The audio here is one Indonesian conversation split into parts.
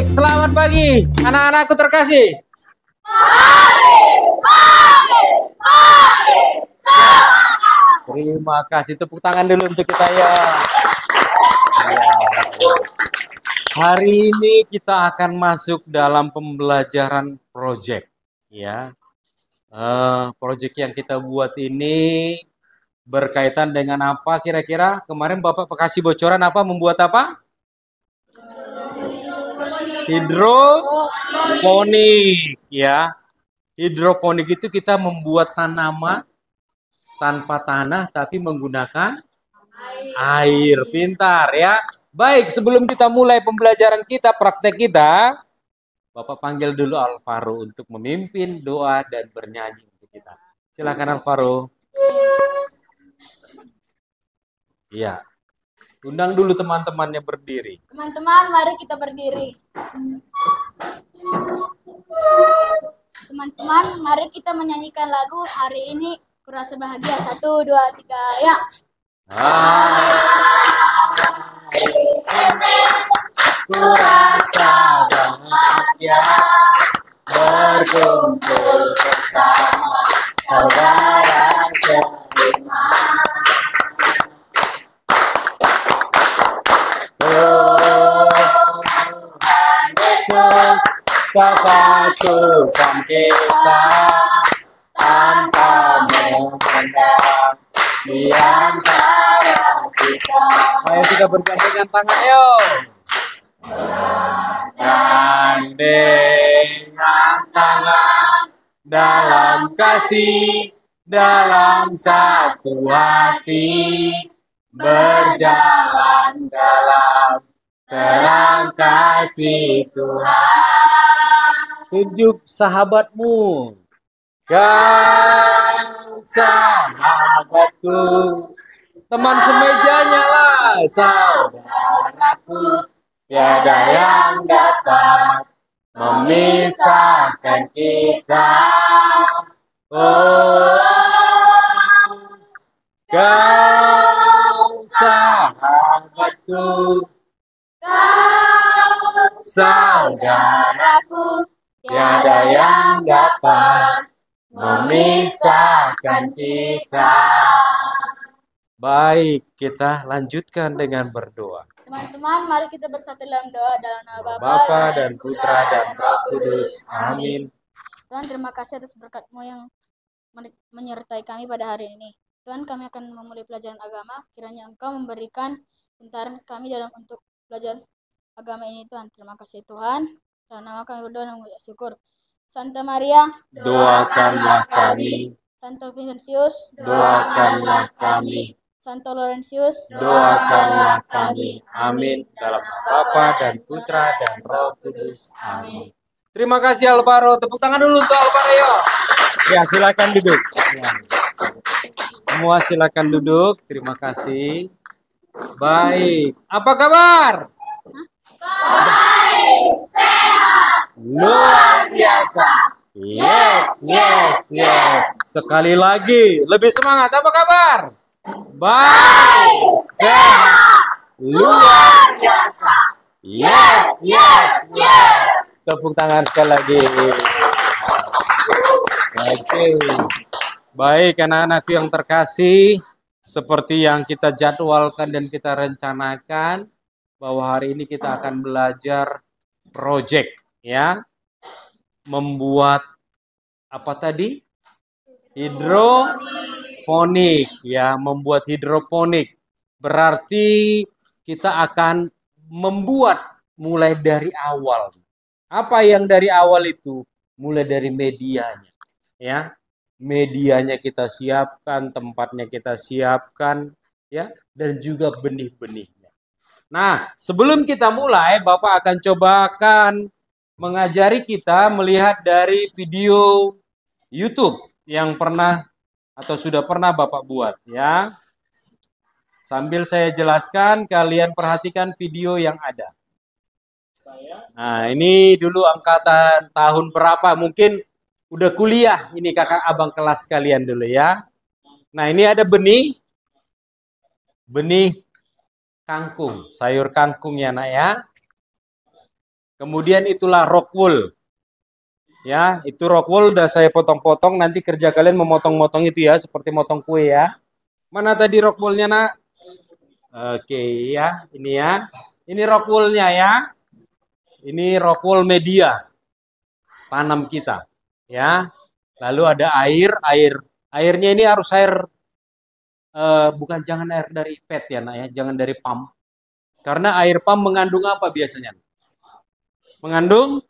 Baik, selamat pagi anak-anakku terkasih. Terima kasih, tepuk tangan dulu untuk kita ya. Hari ini kita akan masuk dalam pembelajaran project ya. Project yang kita buat ini berkaitan dengan apa kira-kira? Kemarin Bapak kasih bocoran apa, membuat apa? Hidroponik ya. Hidroponik itu kita membuat tanaman tanpa tanah tapi menggunakan air. Pintar ya. Baik, sebelum kita mulai pembelajaran kita, praktek kita, Bapak panggil dulu Alvaro untuk memimpin doa dan bernyanyi untuk kita. Silakan Alvaro. Iya. Undang dulu teman-temannya berdiri. Teman-teman, mari kita berdiri. Teman-teman, mari kita menyanyikan lagu hari ini kurasa bahagia. 1, 2, 3, ya. Kurasa bahagia berkumpul bersama saudara seiman. Tuhan Yesus kesatukan kita tanpa memandang di antara kita. Ayo kita bergandengan tangan yuk. Gandengan tangan dalam kasih, dalam satu hati, berjalan dalam terang kasih Tuhan. Tunjuk sahabatmu. Kau sahabatku, teman semejanya lah, saudaraku, tiada yang dapat memisahkan kita. Oh, kau sahabatku, Kau saudaraku, tiada yang dapat memisahkan kita. Baik, kita lanjutkan dengan berdoa. Teman-teman, mari kita bersatu dalam doa dalam nama Bapa dan Putra dan Roh Kudus. Amin. Tuhan, terima kasih atas berkat-Mu yang menyertai kami pada hari ini. Tuhan, kami akan memulai pelajaran agama. Kiranya Engkau memberikan pintaran kami dalam untuk belajar agama ini, Tuhan. Terima kasih, Tuhan. Dalam nama kami berdoa dan mengucap syukur. Santa Maria, Doakanlah kami. Santo Vincentius, Doakanlah kami. Santo Laurentius, Doakanlah kami. Amin. Dalam nama Bapa dan Putra dan Roh Kudus. Amin. Terima kasih Alvaro. Tepuk tangan dulu untuk Alvaro ya. Ya, silakan duduk. Ya. Semua silakan duduk. Terima kasih. Baik. Apa kabar? baik, sehat, Luar biasa. Yes, yes, yes. Sekali lagi, lebih semangat. Apa kabar? Baik, sehat, luar biasa. Yes, yes, yes. Tepuk tangan sekali lagi. Oke. Baik, anak-anakku yang terkasih, seperti yang kita jadwalkan dan kita rencanakan, bahwa hari ini kita akan belajar project, ya. Membuat apa tadi? Hidroponik, ya, membuat hidroponik. Berarti kita akan membuat mulai dari awal. Apa yang dari awal itu? Mulai dari medianya, ya. Medianya kita siapkan, tempatnya kita siapkan, ya, dan juga benih-benihnya. Nah, sebelum kita mulai, Bapak akan cobakan mengajari kita melihat dari video YouTube yang pernah atau sudah pernah Bapak buat, ya. Sambil saya jelaskan, kalian perhatikan video yang ada. Nah, ini dulu angkatan tahun berapa? Mungkin udah kuliah. Ini kakak abang kelas kalian dulu ya. Nah, ini ada benih. Benih kangkung, sayur kangkung ya nak ya. Kemudian itulah rock wool. Ya, itu rock wool udah saya potong-potong. Nanti kerja kalian memotong-motong itu ya, seperti motong kue ya. Mana tadi rock woolnya nak? Oke ya, ini ya. Ini rock woolnya ya. Ini rock wool media tanam kita. Ya. Lalu ada airnya ini harus air bukan jangan air dari PET ya nak ya, jangan dari pump. Karena air pump mengandung apa biasanya? Mengandung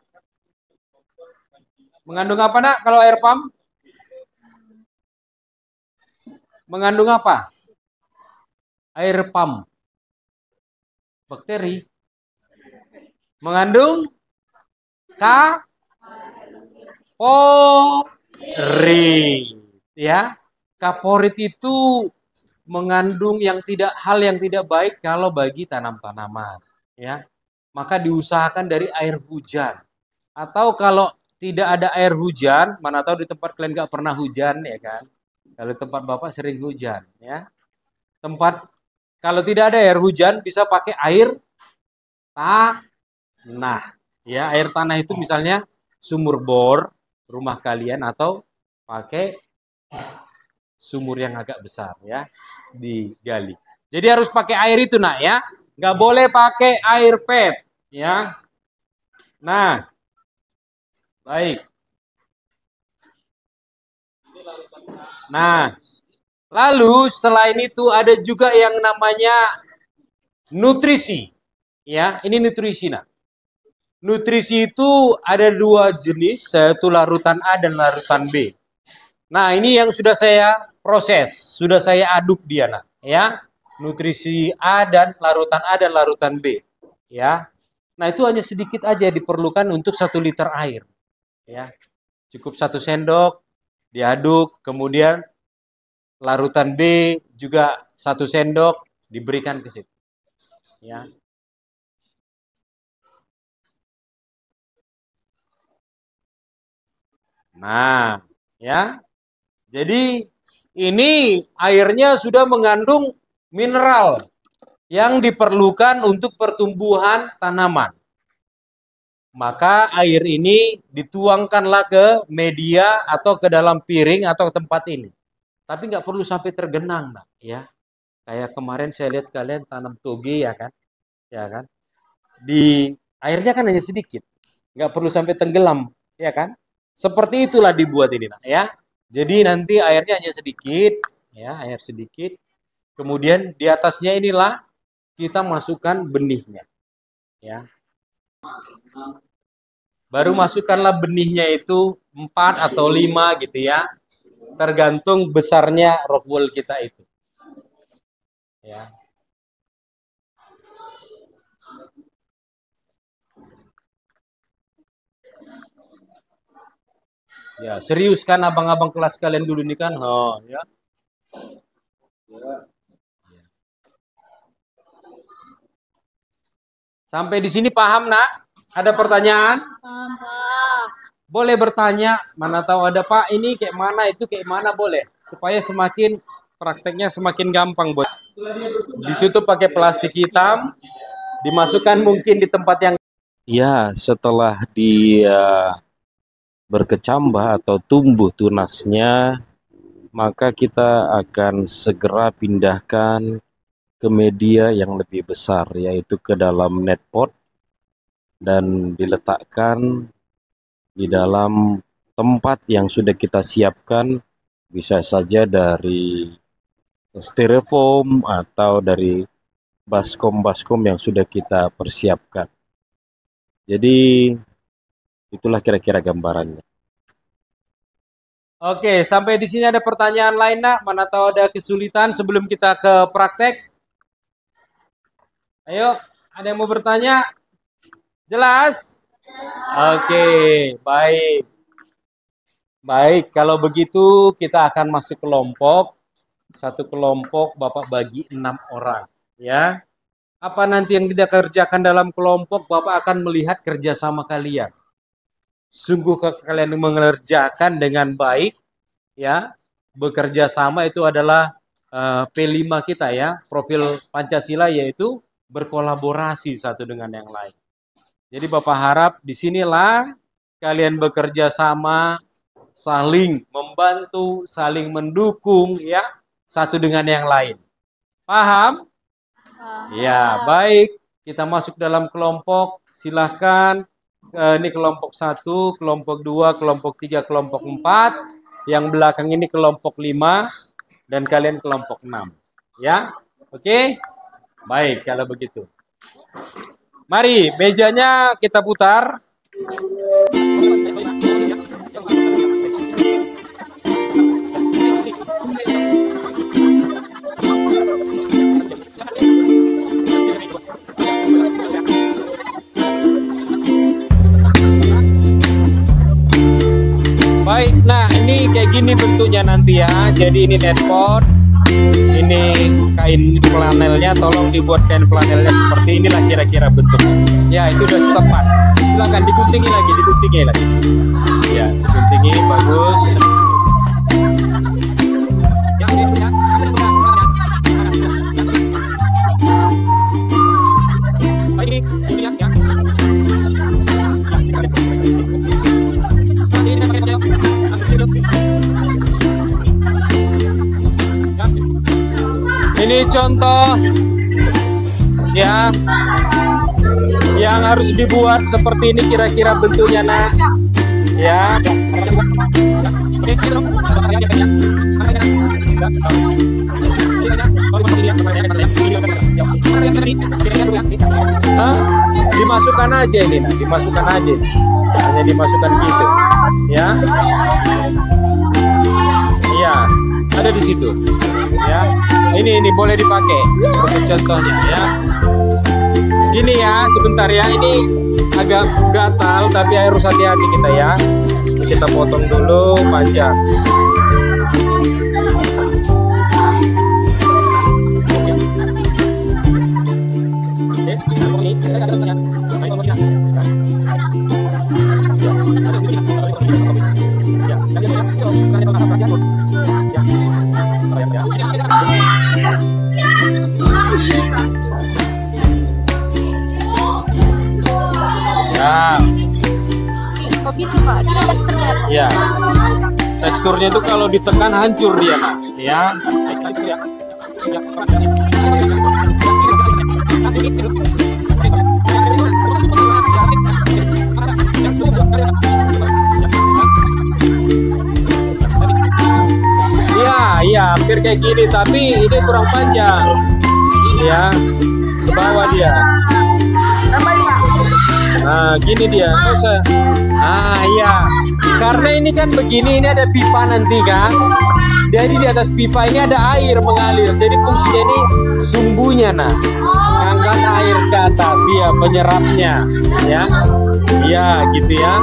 apa nak kalau air pump? Mengandung apa? Air pump. Bakteri. Mengandung kaporit. Ya. Kaporit itu mengandung hal yang tidak baik kalau bagi tanam-tanaman, ya. Maka diusahakan dari air hujan. Atau kalau tidak ada air hujan, mana tahu di tempat kalian nggak pernah hujan, ya kan? Kalau tempat Bapak sering hujan, ya. Kalau tidak ada air hujan bisa pakai air tanah, ya. Air tanah itu misalnya sumur bor rumah kalian atau pakai sumur yang agak besar ya, digali. Jadi harus pakai air itu nak ya, nggak boleh pakai air PET ya. Nah, baik. Nah, lalu selain itu ada juga yang namanya nutrisi ya. Ini nutrisi nak. Nutrisi itu ada dua jenis, yaitu larutan A dan larutan B. Nah, ini yang sudah saya proses, sudah saya aduk dia nak, ya. Nutrisi A dan larutan B, ya. Nah, itu hanya sedikit aja diperlukan untuk 1 liter air, ya. Cukup 1 sendok diaduk, kemudian larutan B juga 1 sendok diberikan ke situ, ya. Nah, ya. Jadi ini airnya sudah mengandung mineral yang diperlukan untuk pertumbuhan tanaman. Maka air ini dituangkanlah ke media atau ke dalam piring atau tempat ini. Tapi nggak perlu sampai tergenang, nah, ya. Kayak kemarin saya lihat kalian tanam toge ya kan, ya kan. Di airnya kan hanya sedikit, nggak perlu sampai tenggelam, ya kan. Seperti itulah dibuat ini, nah, ya. Jadi nanti airnya hanya sedikit, ya, air sedikit. Kemudian di atasnya inilah kita masukkan benihnya, ya. Baru masukkanlah benihnya itu 4 atau 5 gitu ya. Tergantung besarnya rock wool kita itu. Ya. Ya, serius kan abang-abang kelas kalian dulu ini kan? Oh, ya. Sampai di sini paham, nak? Ada pertanyaan? Boleh bertanya, mana tahu ada Pak, ini kayak mana, itu kayak mana, boleh. Supaya semakin prakteknya semakin gampang, buat. Ditutup pakai plastik hitam, dimasukkan mungkin di tempat yang... Ya, setelah dia berkecambah atau tumbuh tunasnya, maka kita akan segera pindahkan ke media yang lebih besar, yaitu ke dalam net pot, dan diletakkan di dalam tempat yang sudah kita siapkan, bisa saja dari styrofoam atau dari baskom-baskom yang sudah kita persiapkan. Jadi itulah kira-kira gambarannya. Oke, sampai di sini ada pertanyaan lain, nak? Mana tahu ada kesulitan sebelum kita ke praktek? Ayo, ada yang mau bertanya? Jelas? Oke, baik. Baik, kalau begitu kita akan masuk kelompok. Satu kelompok Bapak bagi 6 orang, ya. Apa nanti yang kita kerjakan dalam kelompok, Bapak akan melihat kerjasama kalian. Sungguh kalian mengerjakan dengan baik, ya. Bekerja sama itu adalah P5 kita ya, profil Pancasila, yaitu berkolaborasi satu dengan yang lain. Jadi Bapak harap disinilah kalian bekerja sama, saling membantu, saling mendukung ya, satu dengan yang lain. Paham? Ya, baik. Kita masuk dalam kelompok. Silahkan. Ini kelompok 1, kelompok 2, kelompok 3, kelompok 4. Yang belakang ini kelompok 5 dan kalian kelompok 6. Ya, oke? Baik, kalau begitu. Mari, mejanya kita putar. Baik, nah ini kayak gini bentuknya nanti ya. Jadi ini netpot, ini kain flanelnya. Tolong dibuat kain flanelnya seperti inilah kira-kira bentuknya. Ya, itu udah tepat. Silakan diguntingi lagi, Ya, diguntingi bagus. Ini contoh ya yang harus dibuat seperti ini kira-kira bentuknya nak ya. Dimasukkan aja ini nak, dimasukkan aja, hanya dimasukkan gitu ya. Iya, ada di situ ya. Ini boleh dipakai seperti contohnya ya. Gini ya, sebentar ya, ini agak gatal tapi harus hati-hati kita ya. Ini kita potong dulu panjang. Ya, teksturnya itu kalau ditekan hancur dia, Nak. Ya. Iya, hampir kayak gini, tapi ini kurang panjang. Ya, ke bawah dia. Nah, gini dia. Iya. Karena ini kan begini, ini ada pipa nanti kan. Jadi di atas pipa ini ada air mengalir. Jadi fungsinya ini sumbunya, nah. Angkat air ke atas, ya, penyerapnya, ya. Iya, gitu ya.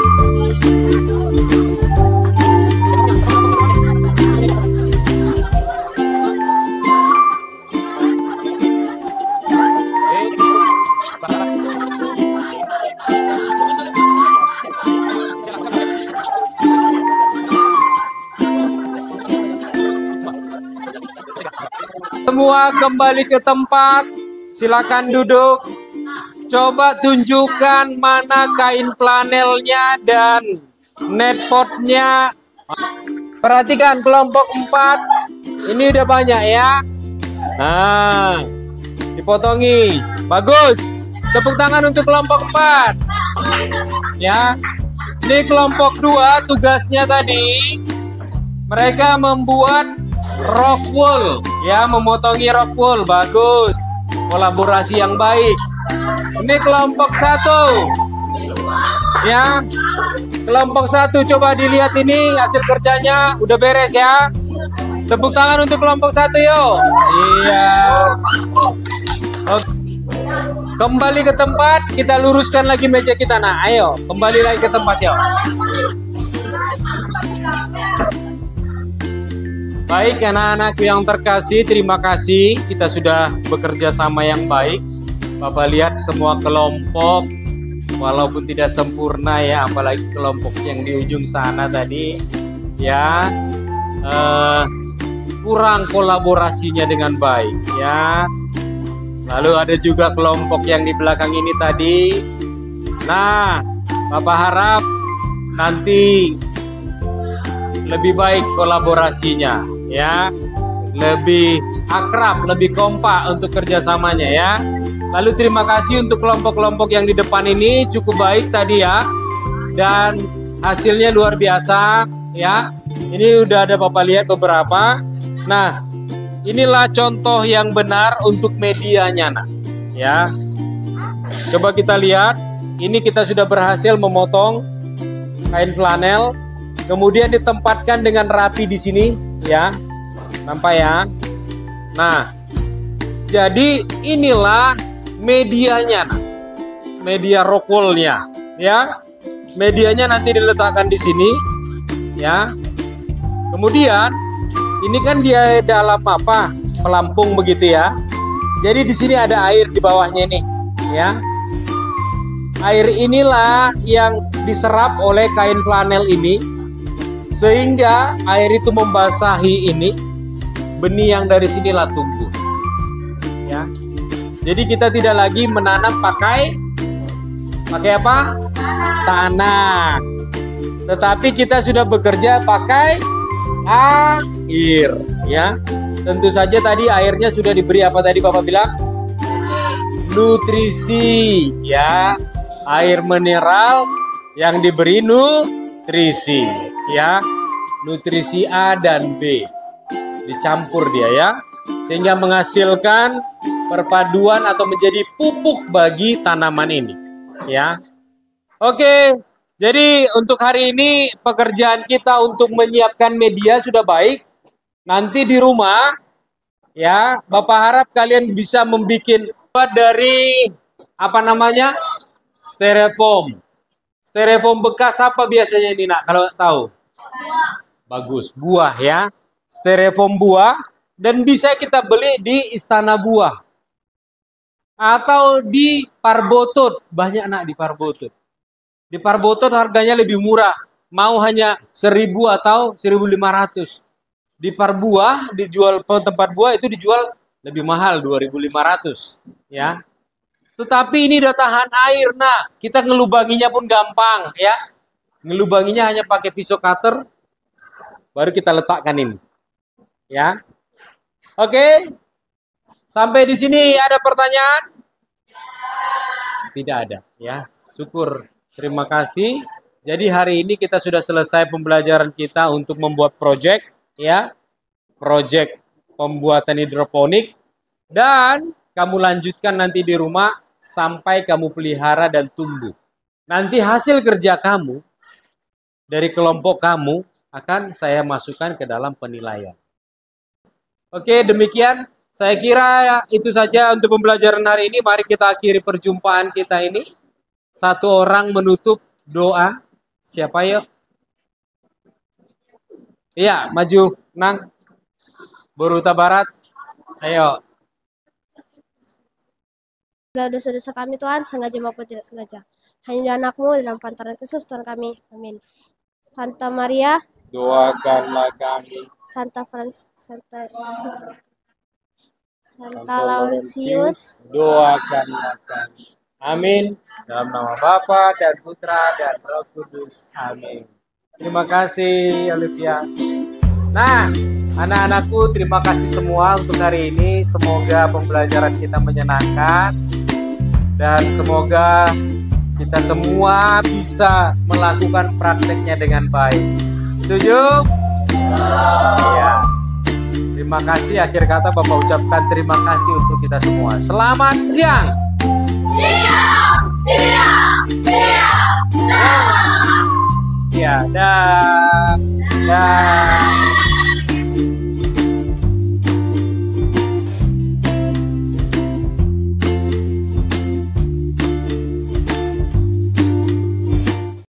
Semua kembali ke tempat, silakan duduk. Coba tunjukkan mana kain flanelnya dan netpotnya. Perhatikan kelompok 4. Ini udah banyak ya. Nah, dipotongi. Bagus. Tepuk tangan untuk kelompok 4. Ya. Ini kelompok 2 tugasnya tadi mereka membuat rock wool, ya, memotongi rock wool. Bagus, kolaborasi yang baik. Ini kelompok 1, ya, kelompok 1. Coba dilihat ini hasil kerjanya udah beres ya. Tepuk tangan untuk kelompok 1 yuk. Iya. Oke. Kembali ke tempat, kita luruskan lagi meja kita. Nah, ayo kembali lagi ke tempat yuk. Baik anak-anakku yang terkasih, terima kasih. Kita sudah bekerja sama yang baik. Bapak lihat semua kelompok, walaupun tidak sempurna ya, apalagi kelompok yang di ujung sana tadi, ya, kurang kolaborasinya dengan baik, ya. Lalu ada juga kelompok yang di belakang ini tadi, Nah, Bapak harap nanti lebih baik kolaborasinya ya, lebih akrab, lebih kompak untuk kerjasamanya ya. Lalu terima kasih untuk kelompok-kelompok yang di depan ini, cukup baik tadi ya, dan hasilnya luar biasa ya. Ini udah ada Bapak lihat beberapa. Nah, inilah contoh yang benar untuk medianya nak ya. Coba kita lihat, ini kita sudah berhasil memotong kain flanel. Kemudian ditempatkan dengan rapi di sini ya. Nampak ya? Nah, jadi inilah medianya. Media rockwoolnya ya. Medianya nanti diletakkan di sini ya. Kemudian ini kan dia dalam apa? Pelampung begitu ya. Jadi di sini ada air di bawahnya ini ya. Air inilah yang diserap oleh kain flanel ini, sehingga air itu membasahi ini, benih yang dari sinilah tumbuh ya. Jadi kita tidak lagi menanam pakai apa? Tanah. Tetapi kita sudah bekerja pakai air ya. Tentu saja tadi airnya sudah diberi apa tadi Bapak bilang? Nutrisi ya. Air mineral yang diberi nutrisi ya, nutrisi A dan B dicampur dia ya, sehingga menghasilkan perpaduan atau menjadi pupuk bagi tanaman ini ya. Oke, jadi untuk hari ini pekerjaan kita untuk menyiapkan media sudah baik. Nanti di rumah ya, Bapak harap kalian bisa membuat dari apa namanya, styrofoam. Styrofoam bekas apa biasanya ini nak, kalau tahu? Bagus, buah ya. Styrofoam buah, dan bisa kita beli di Istana Buah atau di Parbotot. Banyak nak di Parbotot. Di Parbotot harganya lebih murah, mau hanya 1.000 atau 1.500. Di Parbuah dijual, tempat buah itu dijual lebih mahal, 2.500 ya. Tetapi ini udah tahan air nak, kita ngelubanginya pun gampang ya. Ngelubanginya hanya pakai pisau cutter, baru kita letakkan ini ya. Oke, sampai di sini ada pertanyaan? Tidak ada ya, syukur, terima kasih. Jadi hari ini kita sudah selesai pembelajaran kita untuk membuat project ya, project pembuatan hidroponik, dan kamu lanjutkan nanti di rumah sampai kamu pelihara dan tumbuh. Nanti hasil kerja kamu dari kelompok kamu akan saya masukkan ke dalam penilaian. Oke, demikian. Saya kira itu saja untuk pembelajaran hari ini. Mari kita akhiri perjumpaan kita ini. Satu orang menutup doa. Siapa yuk? Iya, maju, Nang. Boruta Barat. Ayo. Segala dosa-dosa kami Tuhan, sengaja maupun tidak sengaja. Hanya Anak-Mu dalam pantaran Kristus Tuhan kami. Amin. Santa Maria, Doakanlah kami. Santa Laurentius, Doakanlah kami. Amin. Dalam nama Bapa dan Putra dan Roh Kudus. Amin. Terima kasih Olivia. Nah, anak-anakku, terima kasih semua untuk hari ini. Semoga pembelajaran kita menyenangkan. Dan semoga kita semua bisa melakukan prakteknya dengan baik. Setuju? Ya. Terima kasih. Akhir kata Bapak ucapkan terima kasih untuk kita semua. Selamat siang. Siang. Ya, dah.